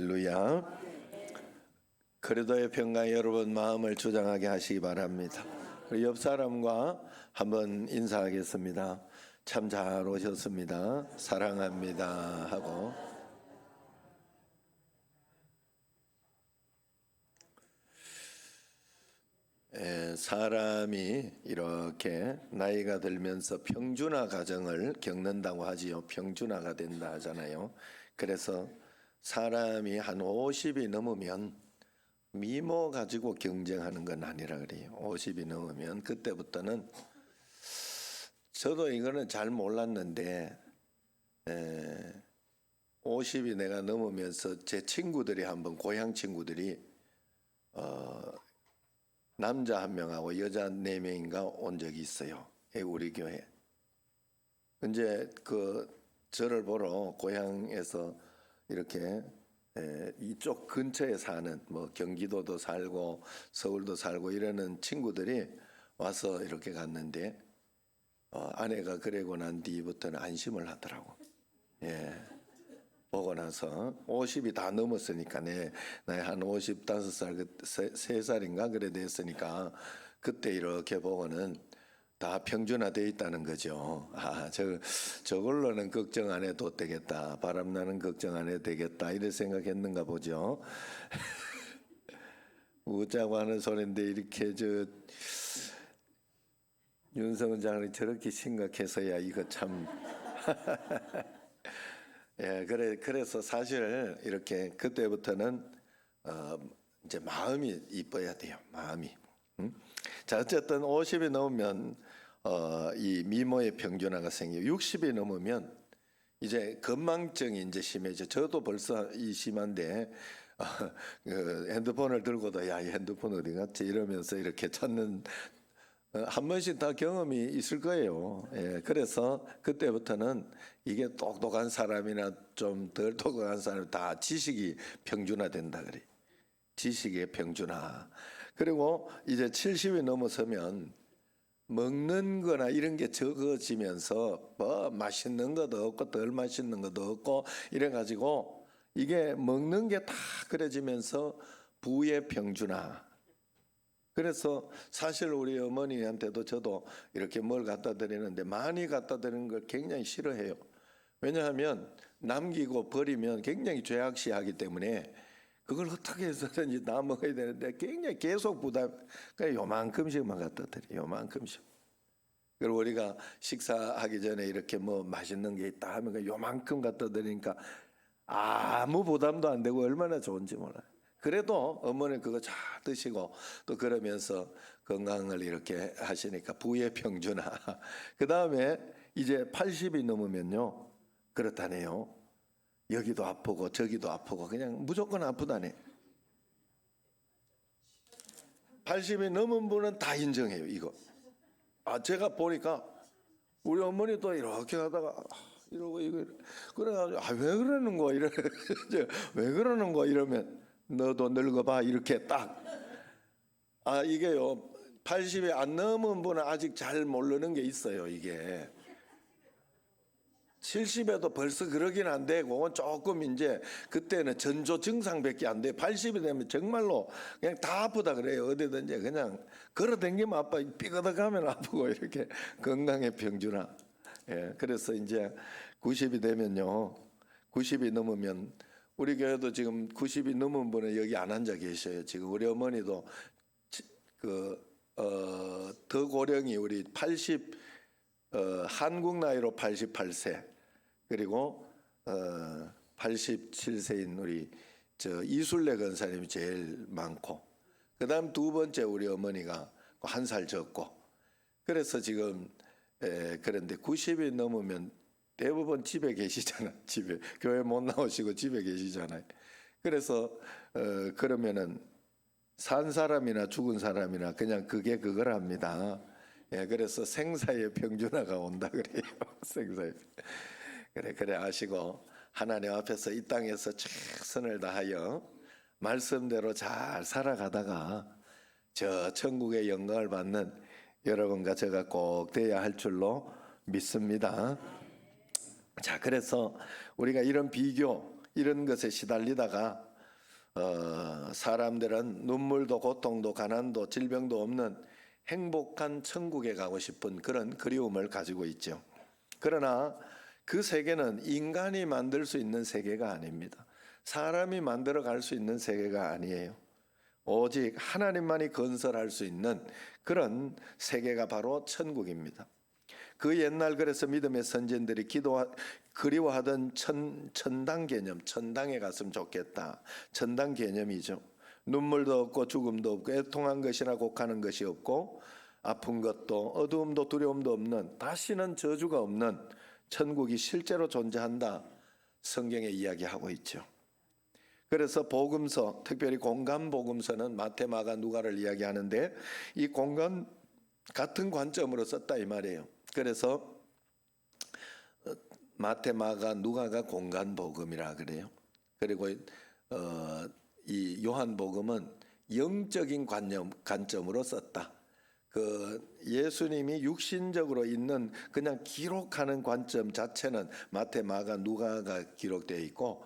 할렐루야. 그리도의 평강 여러분 마음을 주장하게 하시기 바랍니다. 우리 옆 사람과 한번 인사하겠습니다. 참 잘 오셨습니다. 사랑합니다 하고. 사람이 이렇게 나이가 들면서 평준화 과정을 겪는다고 하지요. 평준화가 된다 하잖아요. 그래서 사람이 한 50이 넘으면 미모 가지고 경쟁하는 건 아니라 그래요. 50이 넘으면 그때부터는 저도 이거는 잘 몰랐는데 50이 내가 넘으면서 제 친구들이 한번 고향 친구들이 남자 한 명하고 여자 4명인가 온 적이 있어요. 우리 교회. 이제 저를 보러 고향에서 이렇게 이쪽 근처에 사는 뭐 경기도도 살고 서울도 살고 이러는 친구들이 와서 이렇게 갔는데 아내가 그러고 난 뒤부터는 안심을 하더라고. 보고 나서 50이 다 넘었으니까 나이 한 55살, 3살인가 그래 됐으니까 그때 이렇게 보고는 다 평준화되어 있다는 거죠. 저걸로는 걱정 안 해도 되겠다. 바람나는 걱정 안 해도 되겠다. 이래 생각했는가 보죠. 웃자고 하는 소리인데 이렇게 윤성은 장관이 저렇게 심각해서야 이거 참. 그래서 사실 이렇게 그때부터는 이제 마음이 이뻐야 돼요. 마음이. 자, 어쨌든 50이 넘으면 이 미모의 평준화가 생기고 60이 넘으면 이제 건망증이 이제 심해져. 저도 벌써 심한데 핸드폰을 들고도 야, 이 핸드폰 어디 갔지 이러면서 이렇게 찾는 한 번씩 다 경험이 있을 거예요. 그래서 그때부터는 이게 똑똑한 사람이나 좀 덜 똑똑한 사람 다 지식이 평준화된다 그래. 지식의 평준화. 그리고 이제 70이 넘어서면 먹는 거나 이런 게 적어지면서 뭐 맛있는 것도 없고 덜 맛있는 것도 없고 이래 가지고 이게 먹는 게 다 그래지면서 부의 평준화. 그래서 사실 우리 어머니한테도 저도 이렇게 뭘 갖다 드리는데 많이 갖다 드리는 걸 굉장히 싫어해요. 왜냐하면 남기고 버리면 굉장히 죄악시하기 때문에 그걸 어떻게 해서든지 다 먹어야 되는데 굉장히 계속 부담. 그러니까 요만큼씩만 갖다 드려요. 요만큼씩. 그리고 우리가 식사하기 전에 이렇게 뭐 맛있는 게 있다 하면 요만큼 갖다 드리니까 아무 부담도 안 되고 얼마나 좋은지 몰라요. 그래도 어머니 그거 잘 드시고 또 그러면서 건강을 이렇게 하시니까 부의 평준화. 그 다음에 이제 80이 넘으면요 그렇다네요. 여기도 아프고 저기도 아프고 그냥 무조건 아프다네. 80이 넘은 분은 다 인정해요 이거. 제가 보니까 우리 어머니도 이렇게 하다가 이러고 이거 그래가지고 왜 그러는 거야 이래. 왜 그러는 거야 이러면 너도 늙어봐 이렇게 딱. 이게요 80이 안 넘은 분은 아직 잘 모르는 게 있어요. 이게 70에도 벌써 그러긴 안 되고 조금 이제 그때는 전조 증상밖에 안 돼. 80이 되면 정말로 그냥 다 아프다 그래요. 어디든지 그냥 걸어다니면 아파, 삐그덕하면 아프고 이렇게 건강의 평준화. 그래서 이제 90이 되면요 90이 넘으면 우리 교회도 지금 90이 넘은 분은 여기 안 앉아 계셔요. 지금 우리 어머니도 더 고령이 우리 80 한국 나이로 88세 그리고 87세인 우리 이술래 권사님이 제일 많고 그다음 두 번째 우리 어머니가 1살 적고 그래서 지금 그런데 90이 넘으면 대부분 집에 계시잖아. 집에 교회 못 나오시고 집에 계시잖아요. 그래서 그러면은 산 사람이나 죽은 사람이나 그냥 그게 그거랍니다. 그래서 생사의 평준화가 온다 그래요. 생사의. 그래 아시고 하나님 앞에서 이 땅에서 최선을 다하여 말씀대로 잘 살아가다가 저 천국의 영광을 받는 여러분과 제가 꼭 돼야 할 줄로 믿습니다. 자, 그래서 우리가 이런 비교 이런 것에 시달리다가 사람들은 눈물도 고통도 가난도 질병도 없는 행복한 천국에 가고 싶은 그런 그리움을 가지고 있죠. 그러나 그 세계는 인간이 만들 수 있는 세계가 아닙니다. 사람이 만들어 갈 수 있는 세계가 아니에요. 오직 하나님만이 건설할 수 있는 그런 세계가 바로 천국입니다. 그 옛날 그래서 믿음의 선진들이 그리워하던 천당 개념, 천당에 갔으면 좋겠다. 천당 개념이죠. 눈물도 없고 죽음도 없고 애통한 것이나 곡하는 것이 없고 아픈 것도 어두움도 두려움도 없는 다시는 저주가 없는 천국이 실제로 존재한다. 성경에 이야기하고 있죠. 그래서 복음서, 특별히 공간 복음서는 마태, 마가, 누가를 이야기하는데 이 공간 같은 관점으로 썼다 이 말이에요. 그래서 마태, 마가, 누가가 공간 복음이라 그래요. 그리고 이 요한 복음은 영적인 관점으로 썼다. 그 예수님이 육신적으로 있는 그냥 기록하는 관점 자체는 마태, 마가, 누가가 기록되어 있고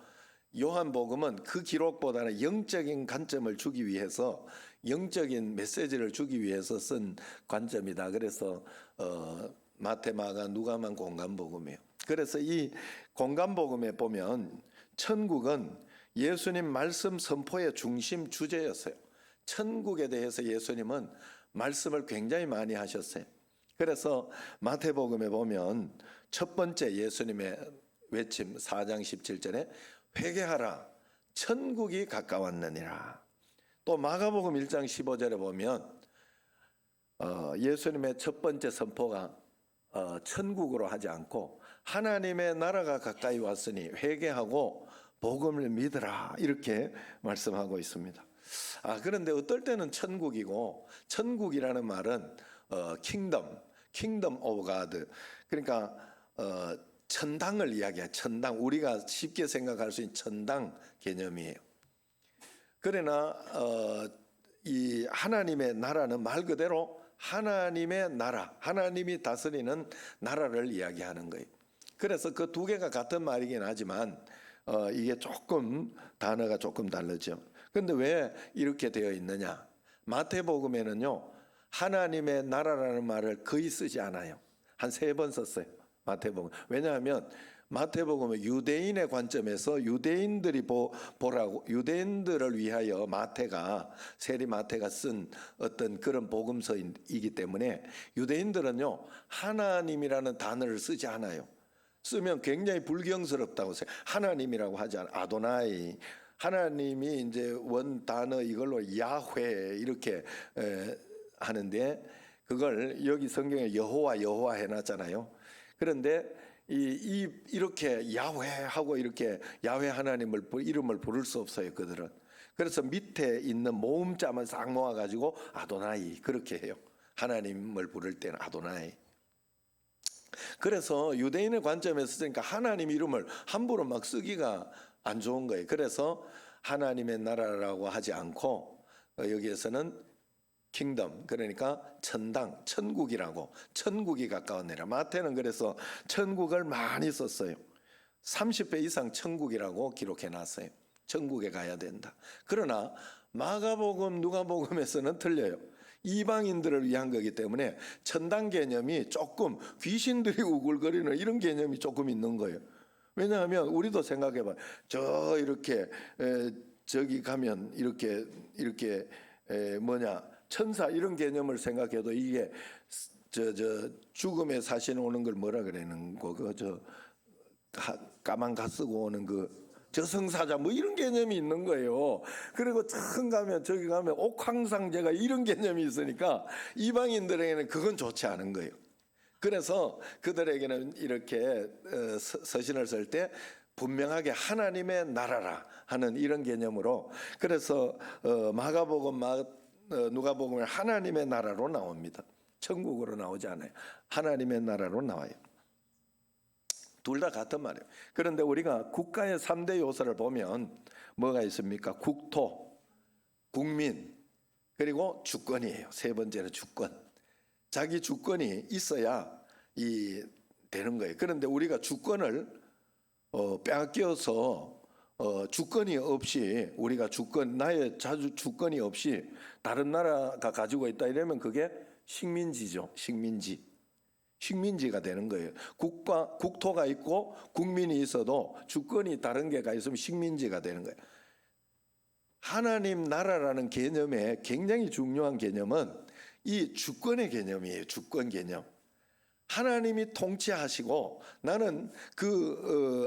요한복음은 그 기록보다는 영적인 관점을 주기 위해서 영적인 메시지를 주기 위해서 쓴 관점이다. 그래서 마태, 마가, 누가만 공간복음이에요. 그래서 이 공간복음에 보면 천국은 예수님 말씀 선포의 중심 주제였어요. 천국에 대해서 예수님은 말씀을 굉장히 많이 하셨어요. 그래서 마태복음에 보면 첫 번째 예수님의 외침 4장 17절에 회개하라 천국이 가까웠느니라. 또 마가복음 1장 15절에 보면 예수님의 첫 번째 선포가 천국으로 하지 않고 하나님의 나라가 가까이 왔으니 회개하고 복음을 믿으라 이렇게 말씀하고 있습니다. 그런데 어떨 때는 천국이고 천국이라는 말은 킹덤 오브 가드 그러니까 천당을 이야기해요. 천당 우리가 쉽게 생각할 수 있는 천당 개념이에요. 그러나 이 하나님의 나라는 말 그대로 하나님의 나라, 하나님이 다스리는 나라를 이야기하는 거예요. 그래서 그 두 개가 같은 말이긴 하지만 이게 조금 단어가 조금 다르죠. 그런데 왜 이렇게 되어 있느냐? 마태복음에는요 하나님의 나라라는 말을 거의 쓰지 않아요. 한 3번 썼어요. 마태복음. 왜냐하면 마태복음은 유대인의 관점에서 유대인들이 보라고 유대인들을 위하여 세리 마태가 쓴 어떤 그런 복음서이기 때문에 유대인들은요 하나님이라는 단어를 쓰지 않아요. 쓰면 굉장히 불경스럽다고 생각해요. 하나님이라고 하지 않아요. 아도나이 하나님이 이제 원 단어 이걸로 야훼 이렇게 하는데 그걸 여기 성경에 여호와 해놨잖아요. 그런데 이렇게 야훼하고 이렇게 야훼 하나님을 이름을 부를 수 없어요. 그들은. 그래서 밑에 있는 모음자만 싹 모아가지고 아도나이 그렇게 해요. 하나님을 부를 때는 아도나이. 그래서 유대인의 관점에서 쓰니까 하나님 이름을 함부로 막 쓰기가 안 좋은 거예요. 그래서 하나님의 나라라고 하지 않고 여기에서는 킹덤 그러니까 천당 천국이라고 천국이 가까웠느니라. 마태는 그래서 천국을 많이 썼어요. 30배 이상 천국이라고 기록해 놨어요. 천국에 가야 된다. 그러나 마가복음 누가복음에서는 틀려요. 이방인들을 위한 거기 때문에 천당 개념이 조금 귀신들이 우글거리는 이런 개념이 조금 있는 거예요. 왜냐하면 우리도 생각해봐. 이렇게 저기 가면 이렇게 천사 이런 개념을 생각해도 이게 죽음의 사신 오는 걸 뭐라 그러는 거 까만 가 쓰고 오는 저승사자 뭐 이런 개념이 있는 거예요. 그리고 저기 가면 옥황상제가 이런 개념이 있으니까 이방인들에게는 그건 좋지 않은 거예요. 그래서 그들에게는 이렇게 서신을 쓸 때 분명하게 하나님의 나라라 하는 이런 개념으로 그래서 마가복음 누가복음은 하나님의 나라로 나옵니다. 천국으로 나오지 않아요. 하나님의 나라로 나와요. 둘 다 같은 말이에요. 그런데 우리가 국가의 3대 요소를 보면 뭐가 있습니까? 국토, 국민, 그리고 주권이에요. 세 번째는 주권. 자기 주권이 있어야 되는 거예요. 그런데 우리가 주권을 빼앗겨서 주권이 없이 우리가 나의 주권이 없이 다른 나라가 가지고 있다 이러면 그게 식민지죠. 식민지가 되는 거예요. 국토가 있고 국민이 있어도 주권이 다른 게가 있으면 식민지가 되는 거예요. 하나님 나라라는 개념에 굉장히 중요한 개념은 이 주권의 개념이에요. 주권 개념. 하나님이 통치하시고 나는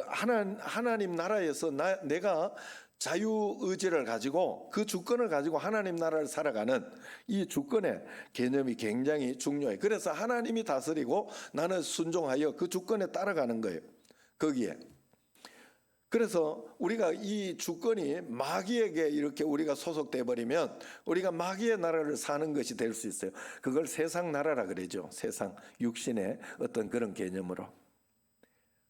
하나님 나라에서 내가 자유의지를 가지고 그 주권을 가지고 하나님 나라를 살아가는 이 주권의 개념이 굉장히 중요해요. 그래서 하나님이 다스리고 나는 순종하여 그 주권에 따라가는 거예요. 거기에. 그래서 우리가 이 주권이 마귀에게 이렇게 우리가 소속돼 버리면 우리가 마귀의 나라를 사는 것이 될 수 있어요. 그걸 세상 나라라 그러죠. 세상 육신의 어떤 그런 개념으로.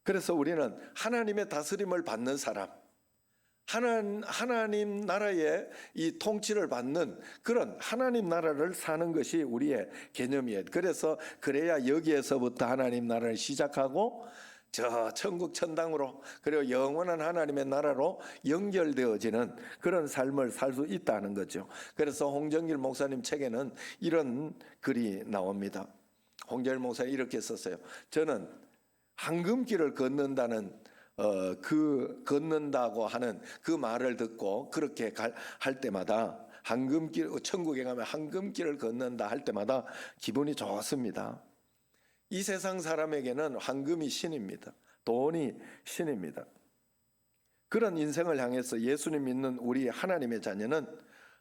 그래서 우리는 하나님의 다스림을 받는 사람, 하나님 나라의 이 통치를 받는 그런 하나님 나라를 사는 것이 우리의 개념이에요. 그래야 여기에서부터 하나님 나라를 시작하고 저 천국 천당으로 그리고 영원한 하나님의 나라로 연결되어지는 그런 삶을 살 수 있다는 거죠. 그래서 홍정길 목사님 책에는 이런 글이 나옵니다. 홍정길 목사님 이렇게 썼어요. 저는 황금길을 걷는다는 걷는다고 하는 그 말을 듣고 그렇게 할 때마다 천국에 가면 황금길을 걷는다 할 때마다 기분이 좋습니다. 이 세상 사람에게는 황금이 신입니다. 돈이 신입니다. 그런 인생을 향해서 예수님 믿는 우리 하나님의 자녀는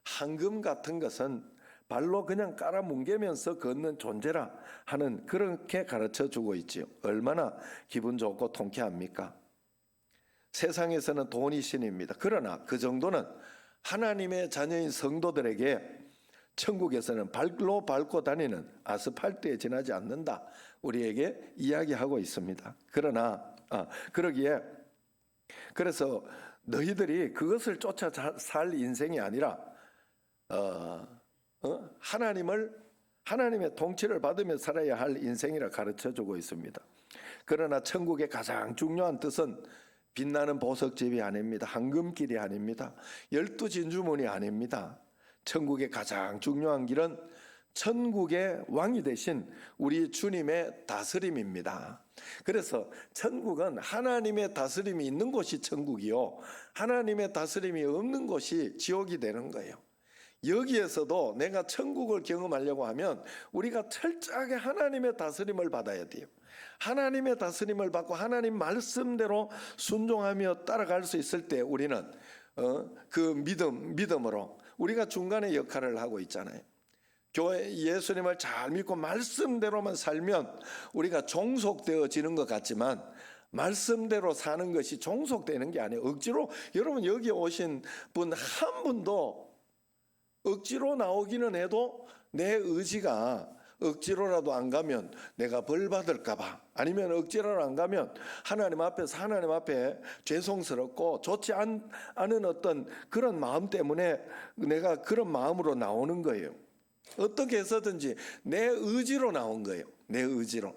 황금 같은 것은 발로 그냥 깔아뭉개면서 걷는 존재라 하는 그렇게 가르쳐주고 있지요. 얼마나 기분 좋고 통쾌합니까? 세상에서는 돈이 신입니다. 그러나 그 정도는 하나님의 자녀인 성도들에게 천국에서는 발로 밟고 다니는 아스팔트에 지나지 않는다. 우리에게 이야기하고 있습니다. 그래서 너희들이 그것을 쫓아 살 인생이 아니라 하나님의 통치를 받으며 살아야 할 인생이라 가르쳐주고 있습니다. 그러나 천국의 가장 중요한 뜻은 빛나는 보석집이 아닙니다. 황금길이 아닙니다. 12진주문이 아닙니다. 천국의 가장 중요한 길은 천국의 왕이 되신 우리 주님의 다스림입니다. 그래서 천국은 하나님의 다스림이 있는 곳이 천국이요, 하나님의 다스림이 없는 곳이 지옥이 되는 거예요. 여기에서도 내가 천국을 경험하려고 하면 우리가 철저하게 하나님의 다스림을 받아야 돼요. 하나님의 다스림을 받고 하나님 말씀대로 순종하며 따라갈 수 있을 때 우리는 그 믿음으로 우리가 중간에 역할을 하고 있잖아요. 교회 예수님을 잘 믿고 말씀대로만 살면 우리가 종속되어지는 것 같지만 말씀대로 사는 것이 종속되는 게 아니에요. 억지로, 여러분 여기 오신 분 한 분도 억지로 나오기는 해도 내 의지가 억지로라도 안 가면 내가 벌 받을까 봐, 아니면 억지로라도 안 가면 하나님 앞에 죄송스럽고 좋지 않은 어떤 그런 마음 때문에 내가 그런 마음으로 나오는 거예요. 어떻게 해서든지 내 의지로 나온 거예요. 내 의지로.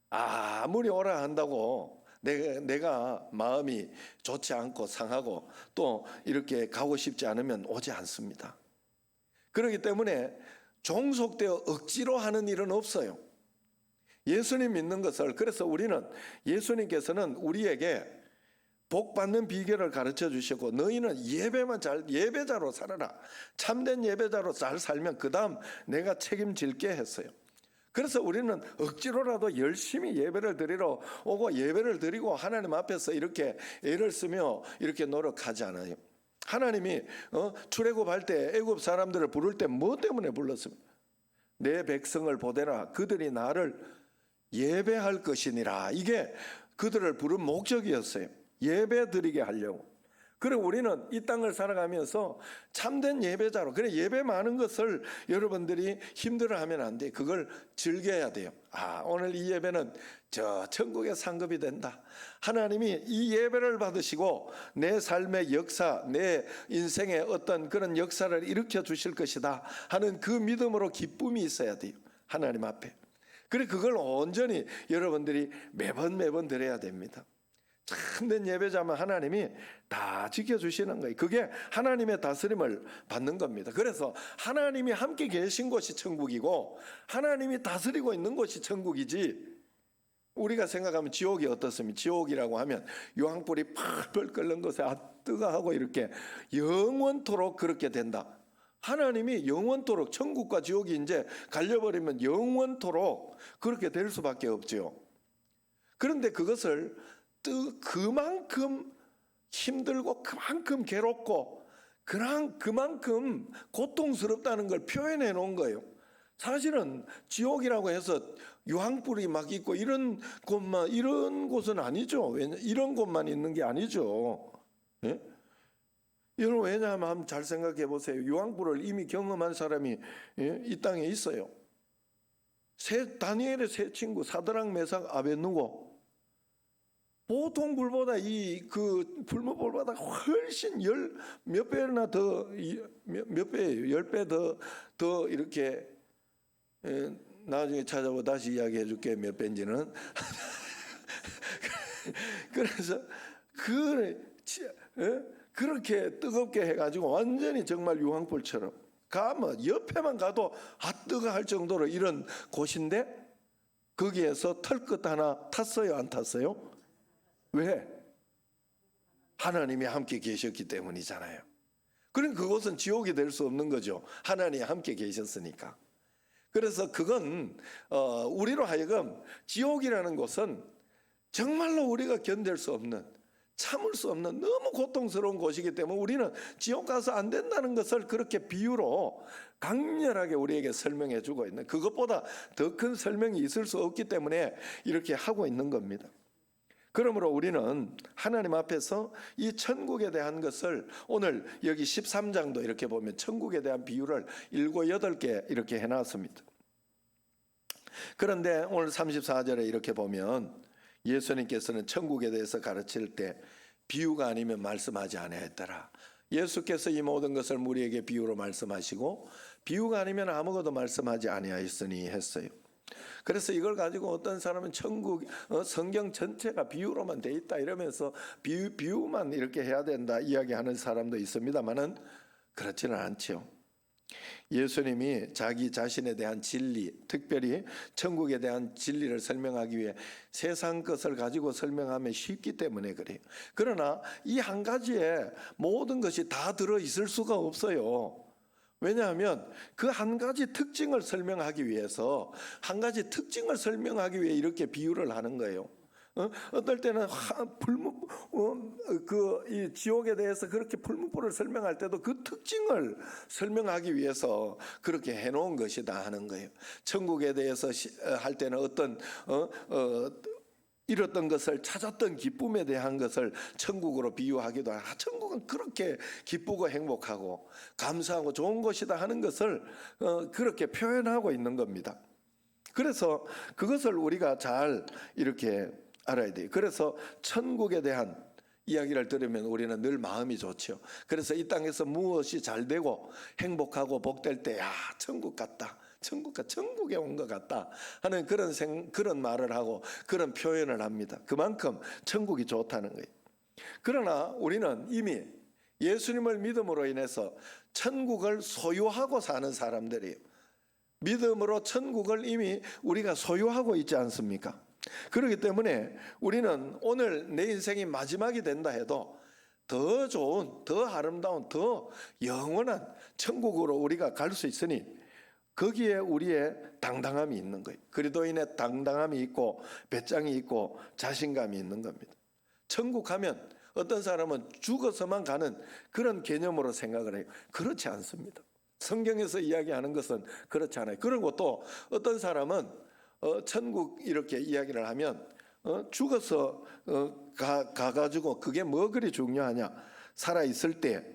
아무리 오라 한다고 내가 마음이 좋지 않고 상하고 또 이렇게 가고 싶지 않으면 오지 않습니다. 그렇기 때문에 종속되어 억지로 하는 일은 없어요. 예수님 믿는 것을, 그래서 우리는 예수님께서는 우리에게 복 받는 비결을 가르쳐 주시고, 너희는 예배자로 살아라. 참된 예배자로 잘 살면 그 다음 내가 책임질게 했어요. 그래서 우리는 억지로라도 열심히 예배를 드리러 오고 예배를 드리고 하나님 앞에서 이렇게 애를 쓰며 이렇게 노력하지 않아요. 하나님이 출애굽할 때 애굽 사람들을 부를 때 뭐 때문에 불렀습니까? 내 백성을 보내라. 그들이 나를 예배할 것이니라. 이게 그들을 부른 목적이었어요. 예배 드리게 하려고. 그래 우리는 이 땅을 살아가면서 참된 예배자로, 그래 예배 많은 것을 여러분들이 힘들어하면 안 돼. 그걸 즐겨야 돼요. 오늘 이 예배는 저 천국의 상급이 된다. 하나님이 이 예배를 받으시고 내 삶의 역사, 내 인생의 어떤 그런 역사를 일으켜 주실 것이다 하는 그 믿음으로 기쁨이 있어야 돼요. 하나님 앞에. 그래 그걸 온전히 여러분들이 매번 드려야 됩니다. 참된 예배자면 하나님이 다 지켜주시는 거예요. 그게 하나님의 다스림을 받는 겁니다. 그래서 하나님이 함께 계신 곳이 천국이고 하나님이 다스리고 있는 곳이 천국이지, 우리가 생각하면 지옥이 어떻습니까? 지옥이라고 하면 유황불이 펄펄 끓는 것에 뜨거하고 이렇게 영원토록 그렇게 된다. 하나님이 영원토록, 천국과 지옥이 이제 갈려버리면 영원토록 그렇게 될 수밖에 없죠. 그런데 그것을 그만큼 힘들고 그만큼 괴롭고 그만큼 고통스럽다는 걸 표현해 놓은 거예요. 사실은 지옥이라고 해서 유황불이 막 있고 이런 곳은 아니죠. 이런 곳만 있는 게 아니죠. 예? 여러분, 왜냐하면 한번 잘 생각해 보세요. 유황불을 이미 경험한 사람이 이 땅에 있어요. 다니엘의 세 친구 사드락, 메삭, 아벳느고, 보통 불보다 그 불모불보다 훨씬 몇 배나 더, 몇 배예요. 10배 더 이렇게, 나중에 찾아보고 다시 이야기해 줄게 몇 배인지는. 그래서 그렇게 뜨겁게 해가지고 완전히 정말 유황불처럼 가면 옆에만 가도 뜨거할 정도로 이런 곳인데, 거기에서 털끝 하나 탔어요, 안 탔어요? 왜? 하나님이 함께 계셨기 때문이잖아요. 그러니까 그것은 지옥이 될 수 없는 거죠. 하나님이 함께 계셨으니까. 그래서 그건 우리로 하여금 지옥이라는 곳은 정말로 우리가 견딜 수 없는, 참을 수 없는 너무 고통스러운 곳이기 때문에 우리는 지옥 가서 안 된다는 것을 그렇게 비유로 강렬하게 우리에게 설명해 주고 있는, 그것보다 더 큰 설명이 있을 수 없기 때문에 이렇게 하고 있는 겁니다. 그러므로 우리는 하나님 앞에서 이 천국에 대한 것을, 오늘 여기 13장도 이렇게 보면 천국에 대한 비유를 7, 8개 이렇게 해놨습니다. 그런데 오늘 34절에 이렇게 보면 예수님께서는 천국에 대해서 가르칠 때 비유가 아니면 말씀하지 아니하였더라. 예수께서 이 모든 것을 우리에게 비유로 말씀하시고 비유가 아니면 아무것도 말씀하지 아니하였으니 했어요. 그래서 이걸 가지고 어떤 사람은 천국, 성경 전체가 비유로만 돼 있다 이러면서 비유만 이렇게 해야 된다 이야기하는 사람도 있습니다만은 그렇지는 않죠. 예수님이 자기 자신에 대한 진리, 특별히 천국에 대한 진리를 설명하기 위해 세상 것을 가지고 설명하면 쉽기 때문에 그래요. 그러나 이 한 가지에 모든 것이 다 들어있을 수가 없어요. 왜냐하면 그 한 가지 특징을 설명하기 위해서, 한 가지 특징을 설명하기 위해 이렇게 비유를 하는 거예요. 어떨 때는 이 지옥에 대해서 그렇게 풀무불을 설명할 때도 그 특징을 설명하기 위해서 그렇게 해놓은 것이다 하는 거예요. 천국에 대해서 할 때는 어떤 잃었던 것을 찾았던 기쁨에 대한 것을 천국으로 비유하기도 하고, 천국은 그렇게 기쁘고 행복하고 감사하고 좋은 것이다 하는 것을 그렇게 표현하고 있는 겁니다. 그래서 그것을 우리가 잘 이렇게 알아야 돼요. 그래서 천국에 대한 이야기를 들으면 우리는 늘 마음이 좋죠. 그래서 이 땅에서 무엇이 잘 되고 행복하고 복될 때, 천국 같다, 천국에 온 것 같다 하는 그런 말을 하고 그런 표현을 합니다. 그만큼 천국이 좋다는 거예요. 그러나 우리는 이미 예수님을 믿음으로 인해서 천국을 소유하고 사는 사람들이에요. 믿음으로 천국을 이미 우리가 소유하고 있지 않습니까? 그렇기 때문에 우리는 오늘 내 인생이 마지막이 된다 해도 더 좋은, 더 아름다운, 더 영원한 천국으로 우리가 갈 수 있으니 거기에 우리의 당당함이 있는 거예요. 그리스도인의 당당함이 있고 배짱이 있고 자신감이 있는 겁니다. 천국 가면 어떤 사람은 죽어서만 가는 그런 개념으로 생각을 해요. 그렇지 않습니다. 성경에서 이야기하는 것은 그렇지 않아요. 그리고 또 어떤 사람은 천국 이렇게 이야기를 하면 죽어서 가가지고 그게 뭐 그리 중요하냐, 살아있을 때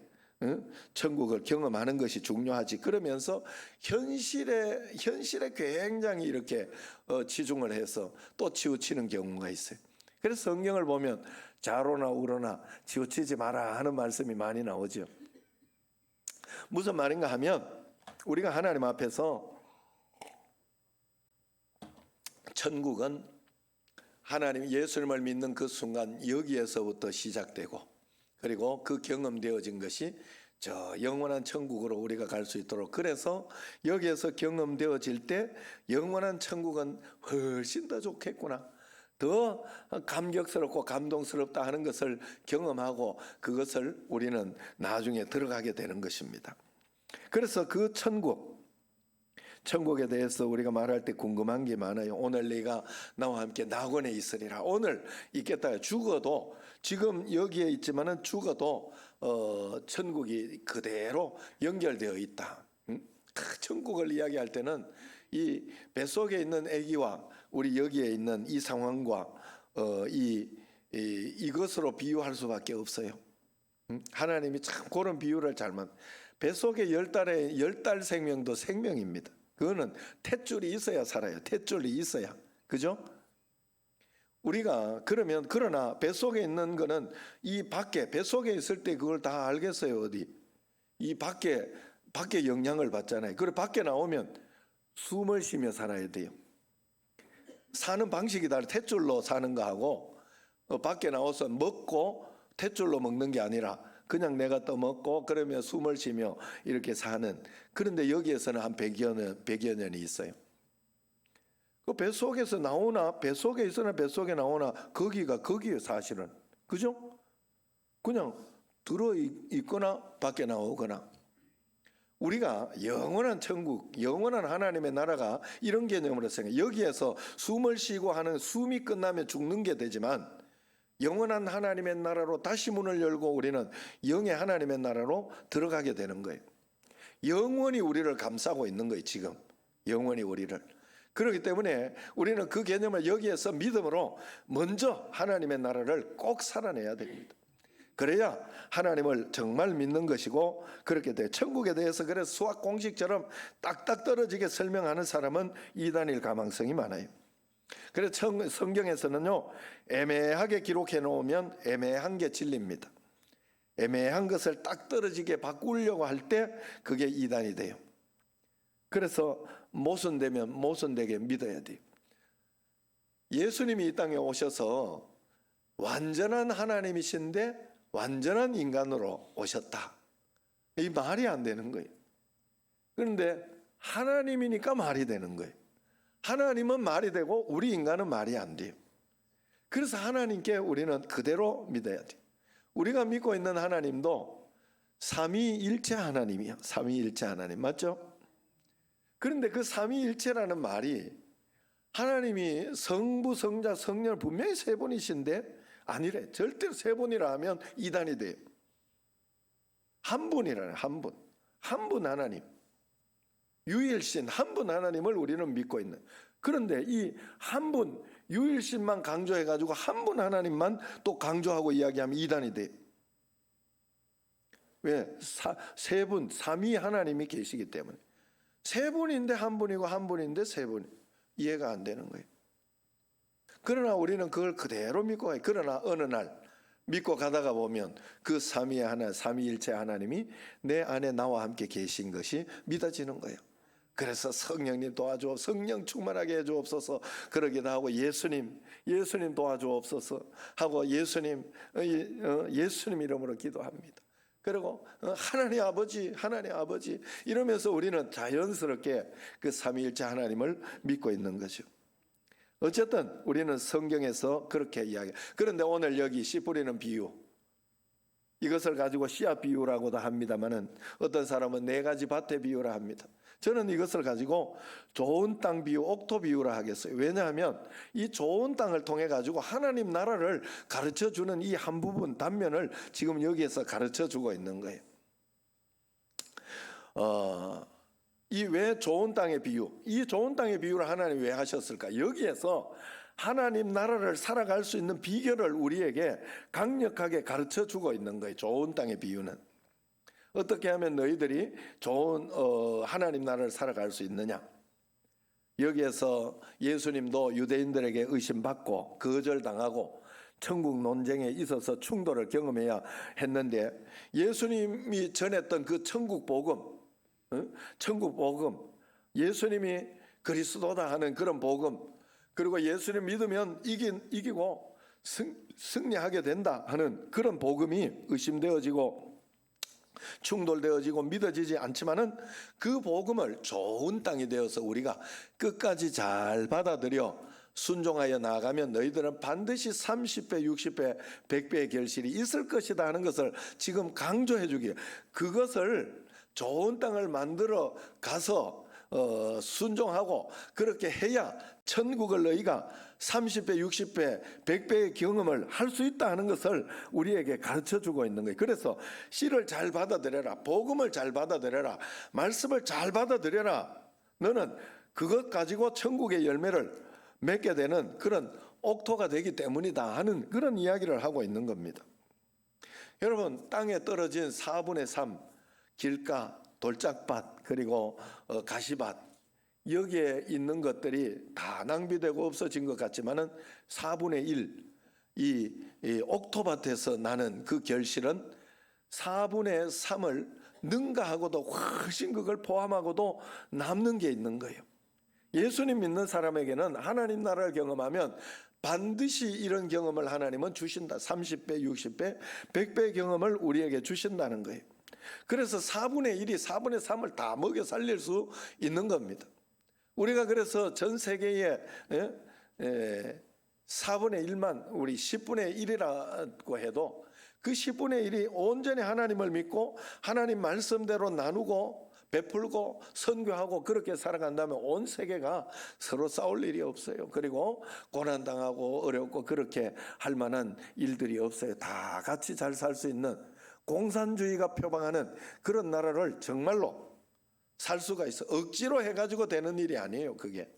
천국을 경험하는 것이 중요하지, 그러면서 현실에 굉장히 이렇게 치중을 해서 또 치우치는 경우가 있어요. 그래서 성경을 보면 좌로나 우로나 치우치지 마라 하는 말씀이 많이 나오죠. 무슨 말인가 하면 우리가 하나님 앞에서 천국은 하나님 예수님을 믿는 그 순간 여기에서부터 시작되고, 그리고 그 경험되어진 것이 저 영원한 천국으로 우리가 갈 수 있도록, 그래서 여기에서 경험되어질 때 영원한 천국은 훨씬 더 좋겠구나, 더 감격스럽고 감동스럽다 하는 것을 경험하고 그것을 우리는 나중에 들어가게 되는 것입니다. 그래서 그 천국에 대해서 우리가 말할 때 궁금한 게 많아요. 오늘 네가 나와 함께 낙원에 있으리라. 오늘 있겠다. 죽어도, 지금 여기에 있지만은 죽어도 천국이 그대로 연결되어 있다. 천국을 이야기할 때는 이 뱃속에 있는 아기와 우리 여기에 있는 이 상황과 이것으로 비유할 수밖에 없어요. 하나님이 참 그런 비유를 잘만. 뱃속에 10달 생명도 생명입니다. 그거는 탯줄이 있어야 살아요. 탯줄이 있어야. 그죠? 우리가 그러나 뱃속에 있는 거는 이 밖에, 뱃속에 있을 때 그걸 다 알겠어요. 어디? 이 밖에 영향을 받잖아요. 그리고 밖에 나오면 숨을 쉬며 살아야 돼요. 사는 방식이 다르. 탯줄로 사는 거하고 밖에 나와서 먹고 탯줄로 먹는 게 아니라 그냥 내가 떠먹고 그러면 숨을 쉬며 이렇게 사는. 그런데 여기에서는 한 100여 년이 있어요. 그 뱃속에서 나오나, 뱃속에 있으나 뱃속에 나오나, 거기에 사실은. 그죠? 그냥 들어있거나 밖에 나오거나. 우리가 영원한 천국, 영원한 하나님의 나라가 이런 개념으로 생각해요. 여기에서 숨을 쉬고 하는, 숨이 끝나면 죽는 게 되지만 영원한 하나님의 나라로 다시 문을 열고 우리는 영의 하나님의 나라로 들어가게 되는 거예요. 영원히 우리를 감싸고 있는 거예요. 지금 영원히 우리를. 그렇기 때문에 우리는 그 개념을 여기에서 믿음으로 먼저 하나님의 나라를 꼭 살아내야 됩니다. 그래야 하나님을 정말 믿는 것이고, 그렇게 돼. 천국에 대해서 그래서 수학 공식처럼 딱딱 떨어지게 설명하는 사람은 이단일 가망성이 많아요. 그래서 성경에서는요, 애매하게 기록해 놓으면 애매한 게 진리입니다. 애매한 것을 딱 떨어지게 바꾸려고 할 때 그게 이단이 돼요. 그래서 모순되면 모순되게 믿어야 돼요. 예수님이 이 땅에 오셔서 완전한 하나님이신데 완전한 인간으로 오셨다. 이 말이 안 되는 거예요. 그런데 하나님이니까 말이 되는 거예요. 하나님은 말이 되고 우리 인간은 말이 안 돼요. 그래서 하나님께 우리는 그대로 믿어야 돼요. 우리가 믿고 있는 하나님도 삼위일체 하나님이에요. 삼위일체 하나님 맞죠? 그런데 그 삼위일체라는 말이 하나님이 성부, 성자, 성령 분명히 세 분이신데 아니래. 절대로 세 분이라 하면 이단이 돼요. 한 분이라는, 한 분. 한 분 하나님. 유일신 한 분 하나님을 우리는 믿고 있는. 그런데 이 한 분 유일신만 강조해가지고 한 분 하나님만 또 강조하고 이야기하면 이단이 돼요. 왜? 세 분, 삼위 하나님이 계시기 때문에. 세 분인데 한 분이고 한 분인데 세 분. 이해가 안 되는 거예요. 그러나 우리는 그걸 그대로 믿고 가요. 그러나 어느 날 믿고 가다가 보면 그 삼위일체 하나님이 내 안에 나와 함께 계신 것이 믿어지는 거예요. 그래서 성령님 도와줘, 성령 충만하게 해주옵소서 그러기도 하고, 예수님 도와주옵소서 하고 예수님 이름으로 기도합니다. 그리고 하나님 아버지 이러면서 우리는 자연스럽게 그 삼위일체 하나님을 믿고 있는 거죠. 어쨌든 우리는 성경에서 그렇게 이야기해요. 그런데 오늘 여기 씨 뿌리는 비유, 이것을 가지고 씨앗 비유라고도 합니다만은 어떤 사람은 4가지 밭의 비유라 합니다. 저는 이것을 가지고 좋은 땅 비유, 옥토 비유라 하겠어요. 왜냐하면 이 좋은 땅을 통해 가지고 하나님 나라를 가르쳐주는 이 한 부분 단면을 지금 여기에서 가르쳐주고 있는 거예요. 이 왜 좋은 땅의 비유, 이 좋은 땅의 비유를 하나님 왜 하셨을까? 여기에서 하나님 나라를 살아갈 수 있는 비결을 우리에게 강력하게 가르쳐주고 있는 거예요. 좋은 땅의 비유는. 어떻게 하면 너희들이 좋은 하나님 나라를 살아갈 수 있느냐? 여기에서 예수님도 유대인들에게 의심받고 거절당하고 천국 논쟁에 있어서 충돌을 경험해야 했는데, 예수님이 전했던 그 천국 복음, 예수님이 그리스도다 하는 그런 복음, 그리고 예수님 믿으면 이기고 승리하게 된다 하는 그런 복음이 의심되어지고 충돌되어지고 믿어지지 않지만은 그 복음을 좋은 땅이 되어서 우리가 끝까지 잘 받아들여 순종하여 나아가면 너희들은 반드시 30배, 60배, 100배의 결실이 있을 것이다 하는 것을 지금 강조해 주기에, 그것을 좋은 땅을 만들어 가서 순종하고 그렇게 해야 천국을 너희가 30배, 60배, 100배의 경험을 할 수 있다 하는 것을 우리에게 가르쳐 주고 있는 거예요. 그래서 씨를 잘 받아들여라, 복음을 잘 받아들여라, 말씀을 잘 받아들여라. 너는 그것 가지고 천국의 열매를 맺게 되는 그런 옥토가 되기 때문이다 하는 그런 이야기를 하고 있는 겁니다. 여러분, 땅에 떨어진 4분의 3 길가, 돌짝밭, 그리고 가시밭, 여기에 있는 것들이 다 낭비되고 없어진 것 같지만은 4분의 1 이 옥토밭에서 나는 그 결실은 4분의 3을 능가하고도 훨씬 그걸 포함하고도 남는 게 있는 거예요. 예수님 믿는 사람에게는 하나님 나라를 경험하면 반드시 이런 경험을 하나님은 주신다. 30배, 60배, 100배의 경험을 우리에게 주신다는 거예요. 그래서 4분의 1이 4분의 3을 다 먹여 살릴 수 있는 겁니다. 우리가 그래서 전 세계에 4분의 1만 우리 10분의 1이라고 해도 그 10분의 1이 온전히 하나님을 믿고 하나님 말씀대로 나누고 베풀고 선교하고 그렇게 살아간다면 온 세계가 서로 싸울 일이 없어요. 그리고 고난당하고 어렵고 그렇게 할 만한 일들이 없어요. 다 같이 잘 살 수 있는 공산주의가 표방하는 그런 나라를 정말로 살 수가 있어. 억지로 해가지고 되는 일이 아니에요. 그게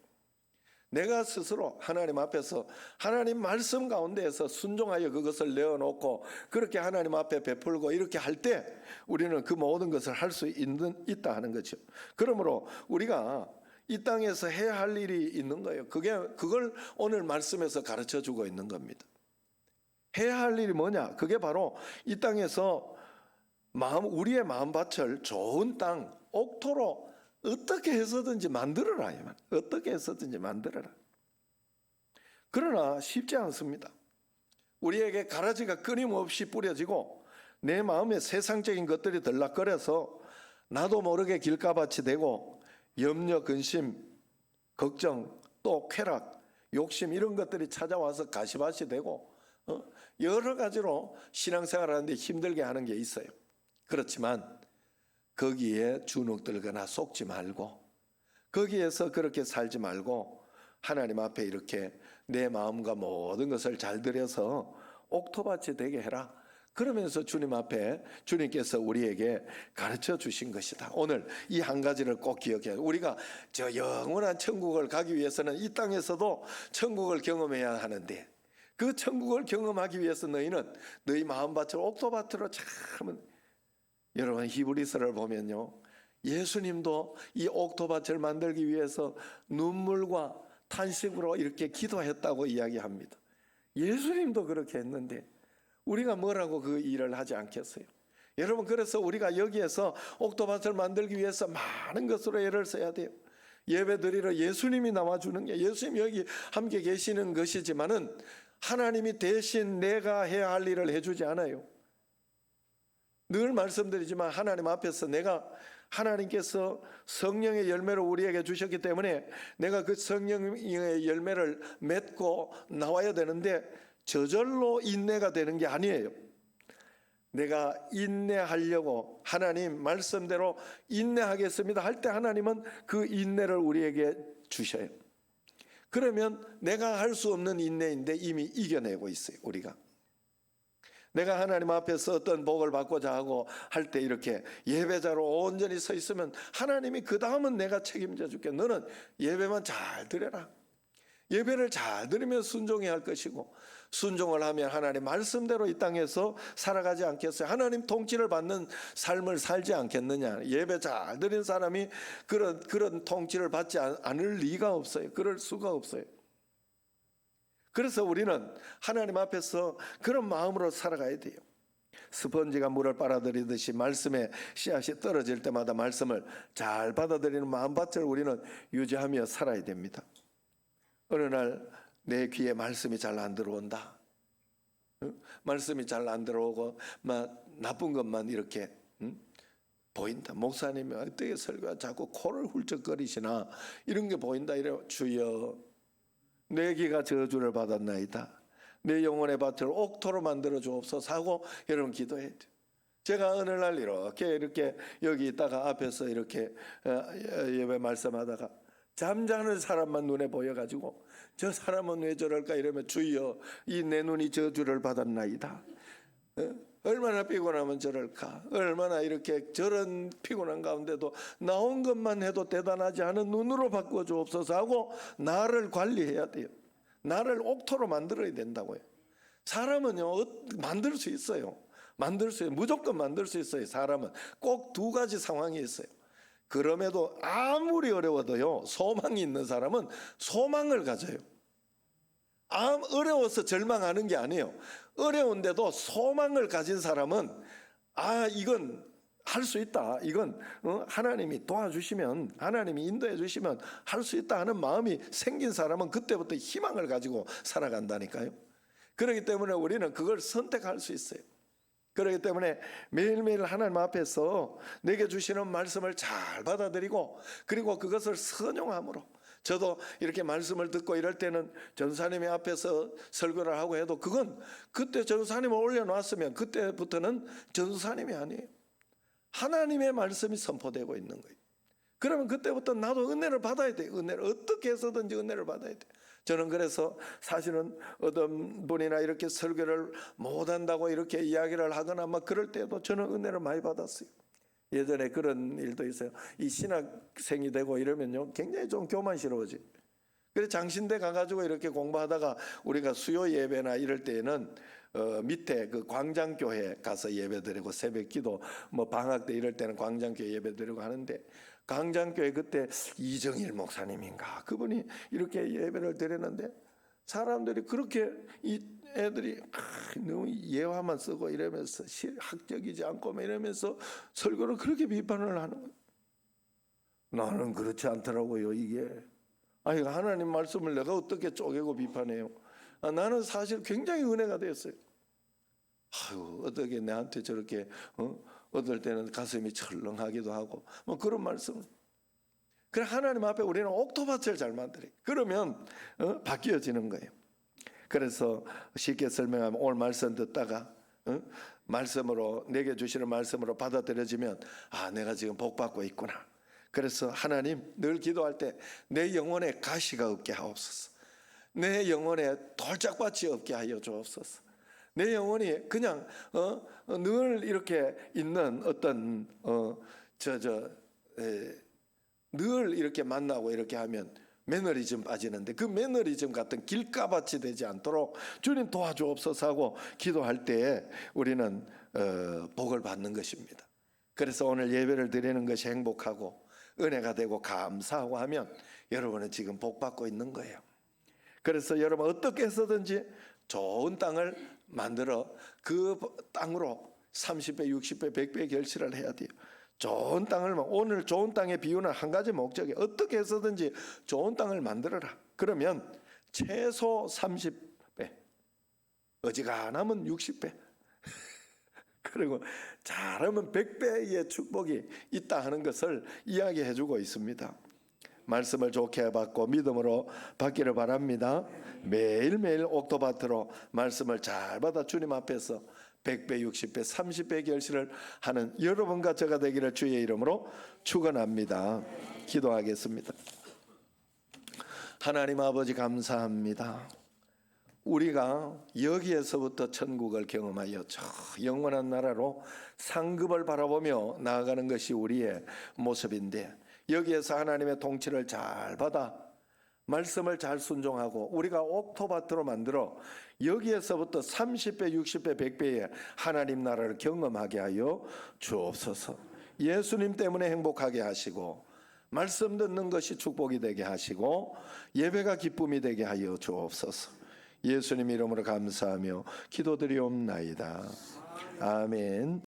내가 스스로 하나님 앞에서 하나님 말씀 가운데에서 순종하여 그것을 내어놓고 그렇게 하나님 앞에 베풀고 이렇게 할 때 우리는 그 모든 것을 할 수 있다 하는 거죠. 그러므로 우리가 이 땅에서 해야 할 일이 있는 거예요. 그걸 오늘 말씀에서 가르쳐 주고 있는 겁니다. 해야 할 일이 뭐냐? 그게 바로 이 땅에서 우리의 마음밭을 좋은 땅, 옥토로 어떻게 해서든지 만들어라. 어떻게 해서든지 만들어라. 그러나 쉽지 않습니다. 우리에게 가라지가 끊임없이 뿌려지고 내 마음에 세상적인 것들이 들락거려서 나도 모르게 길가밭이 되고 염려, 근심, 걱정, 또 쾌락, 욕심 이런 것들이 찾아와서 가시밭이 되고 여러 가지로 신앙생활하는데 힘들게 하는 게 있어요. 그렇지만 거기에 주눅들거나 속지 말고 거기에서 그렇게 살지 말고 하나님 앞에 이렇게 내 마음과 모든 것을 잘 들여서 옥토밭이 되게 해라. 그러면서 주님 앞에 주님께서 우리에게 가르쳐 주신 것이다. 오늘 이 한 가지를 꼭 기억해야 돼. 우리가 저 영원한 천국을 가기 위해서는 이 땅에서도 천국을 경험해야 하는데 그 천국을 경험하기 위해서 너희는 너희 마음밭을 옥토밭으로 참, 여러분 히브리서를 보면요, 예수님도 이 옥토밭을 만들기 위해서 눈물과 탄식으로 이렇게 기도했다고 이야기합니다. 예수님도 그렇게 했는데 우리가 뭐라고 그 일을 하지 않겠어요? 여러분, 그래서 우리가 여기에서 옥토밭을 만들기 위해서 많은 것으로 애를 써야 돼요. 예배 드리러 예수님이 나와주는 게, 예수님 여기 함께 계시는 것이지만은 하나님이 대신 내가 해야 할 일을 해주지 않아요. 늘 말씀드리지만 하나님 앞에서 하나님께서 성령의 열매를 우리에게 주셨기 때문에 내가 그 성령의 열매를 맺고 나와야 되는데 저절로 인내가 되는 게 아니에요. 내가 인내하려고 하나님 말씀대로 인내하겠습니다 할 때 하나님은 그 인내를 우리에게 주셔요. 그러면 내가 할 수 없는 인내인데 이미 이겨내고 있어요. 우리가 내가 하나님 앞에서 어떤 복을 받고자 하고 할 때 이렇게 예배자로 온전히 서 있으면 하나님이 그 다음은 내가 책임져 줄게. 너는 예배만 잘 드려라. 예배를 잘 드리면 순종해야 할 것이고 순종을 하면 하나님 말씀대로 이 땅에서 살아가지 않겠어요? 하나님 통치를 받는 삶을 살지 않겠느냐? 예배 잘 드린 사람이 그런 통치를 받지 않을 리가 없어요. 그럴 수가 없어요. 그래서 우리는 하나님 앞에서 그런 마음으로 살아가야 돼요. 스펀지가 물을 빨아들이듯이 말씀의 씨앗이 떨어질 때마다 말씀을 잘 받아들이는 마음밭을 우리는 유지하며 살아야 됩니다. 어느 날 내 귀에 말씀이 잘 안 들어온다. 말씀이 잘 안 들어오고 막 나쁜 것만 이렇게 보인다. 목사님이 어떻게 설교가 자꾸 코를 훌쩍거리시나 이런 게 보인다. 이래 주여 내 귀가 저주를 받았나이다. 내 영혼의 밭을 옥토로 만들어 주옵소서 하고 여러분 기도해야 돼요. 제가 어느 날 이렇게 여기 있다가 앞에서 이렇게 예배 말씀하다가 잠자는 사람만 눈에 보여가지고 저 사람은 왜 저럴까 이러면 주여 이 내 눈이 저주를 받았나이다. 얼마나 피곤하면 저럴까. 얼마나 이렇게 저런 피곤한 가운데도 나온 것만 해도 대단하지 않은 눈으로 바꾸어 주옵소서 하고 나를 관리해야 돼요. 나를 옥토로 만들어야 된다고요. 사람은요 만들 수 있어요. 무조건 만들 수 있어요. 사람은 꼭 두 가지 상황이 있어요. 그럼에도 아무리 어려워도요 소망이 있는 사람은 소망을 가져요. 어려워서 절망하는 게 아니에요. 어려운데도 소망을 가진 사람은 이건 할 수 있다. 이건 하나님이 도와주시면, 하나님이 인도해 주시면 할 수 있다 하는 마음이 생긴 사람은 그때부터 희망을 가지고 살아간다니까요. 그렇기 때문에 우리는 그걸 선택할 수 있어요. 그렇기 때문에 매일매일 하나님 앞에서 내게 주시는 말씀을 잘 받아들이고 그리고 그것을 선용함으로, 저도 이렇게 말씀을 듣고 이럴 때는 전사님이 앞에서 설교를 하고 해도 그건 그때 전사님을 올려놨으면 그때부터는 전사님이 아니에요. 하나님의 말씀이 선포되고 있는 거예요. 그러면 그때부터 나도 은혜를 받아야 돼요. 은혜를 어떻게 해서든지 은혜를 받아야 돼요. 저는 그래서 사실은 어떤 분이나 이렇게 설교를 못한다고 이렇게 이야기를 하거나 막 그럴 때도 저는 은혜를 많이 받았어요. 예전에 그런 일도 있어요. 이 신학생이 되고 이러면요 굉장히 좀 교만스러워지. 그래서 장신대 가가지고 이렇게 공부하다가 우리가 수요 예배나 이럴 때에는 밑에 그 광장교회 가서 예배드리고 새벽기도 뭐 방학 때 이럴 때는 광장교회 예배드리고 하는데, 광장교회 그때 이정일 목사님인가 그분이 이렇게 예배를 드렸는데 사람들이 그렇게 이 애들이 너무 예화만 쓰고 이러면서 학적이지 않고 막 이러면서 설교를 그렇게 비판을 하는 거예요. 나는 그렇지 않더라고요. 이게 하나님 말씀을 내가 어떻게 쪼개고 비판해요. 나는 사실 굉장히 은혜가 됐어요. 어떻게 내한테 저렇게 어떨 때는 가슴이 철렁하기도 하고 뭐 그런 말씀. 그래 하나님 앞에 우리는 옥토밭을 잘 만들어요. 그러면 바뀌어지는 거예요. 그래서 쉽게 설명하면 오늘 말씀 듣다가 말씀으로 내게 주시는 말씀으로 받아들여지면 내가 지금 복 받고 있구나. 그래서 하나님 늘 기도할 때 내 영혼에 가시가 없게 하옵소서. 내 영혼에 돌짝밭이 없게 하여 주옵소서. 내 영혼이 그냥 늘 이렇게 있는 어떤 늘 이렇게 만나고 이렇게 하면 매너리즘 빠지는데 그 매너리즘 같은 길가밭이 되지 않도록 주님 도와주옵소서 하고 기도할 때에 우리는 복을 받는 것입니다. 그래서 오늘 예배를 드리는 것이 행복하고 은혜가 되고 감사하고 하면 여러분은 지금 복 받고 있는 거예요. 그래서 여러분 어떻게 해서든지 좋은 땅을 만들어 그 땅으로 30배, 60배, 100배 결실을 해야 돼요. 좋은 땅을, 오늘 좋은 땅의 비유는 한 가지 목적이 어떻게 해서든지 좋은 땅을 만들어라. 그러면 최소 30배, 어지간하면 60배, 그리고 잘하면 100배의 축복이 있다 하는 것을 이야기해 주고 있습니다. 말씀을 좋게 받고 믿음으로 받기를 바랍니다. 매일매일 옥토밭으로 말씀을 잘 받아 주님 앞에서 100배, 60배, 30배 결실을 하는 여러분과 저가 되기를 주의 이름으로 축원합니다. 기도하겠습니다. 하나님 아버지 감사합니다. 우리가 여기에서부터 천국을 경험하여 저 영원한 나라로 상급을 바라보며 나아가는 것이 우리의 모습인데, 여기에서 하나님의 통치를 잘 받아 말씀을 잘 순종하고 우리가 옥토밭으로 만들어 여기에서부터 30배, 60배, 100배의 하나님 나라를 경험하게 하여 주옵소서. 예수님 때문에 행복하게 하시고 말씀 듣는 것이 축복이 되게 하시고 예배가 기쁨이 되게 하여 주옵소서. 예수님 이름으로 감사하며 기도드리옵나이다. 아멘.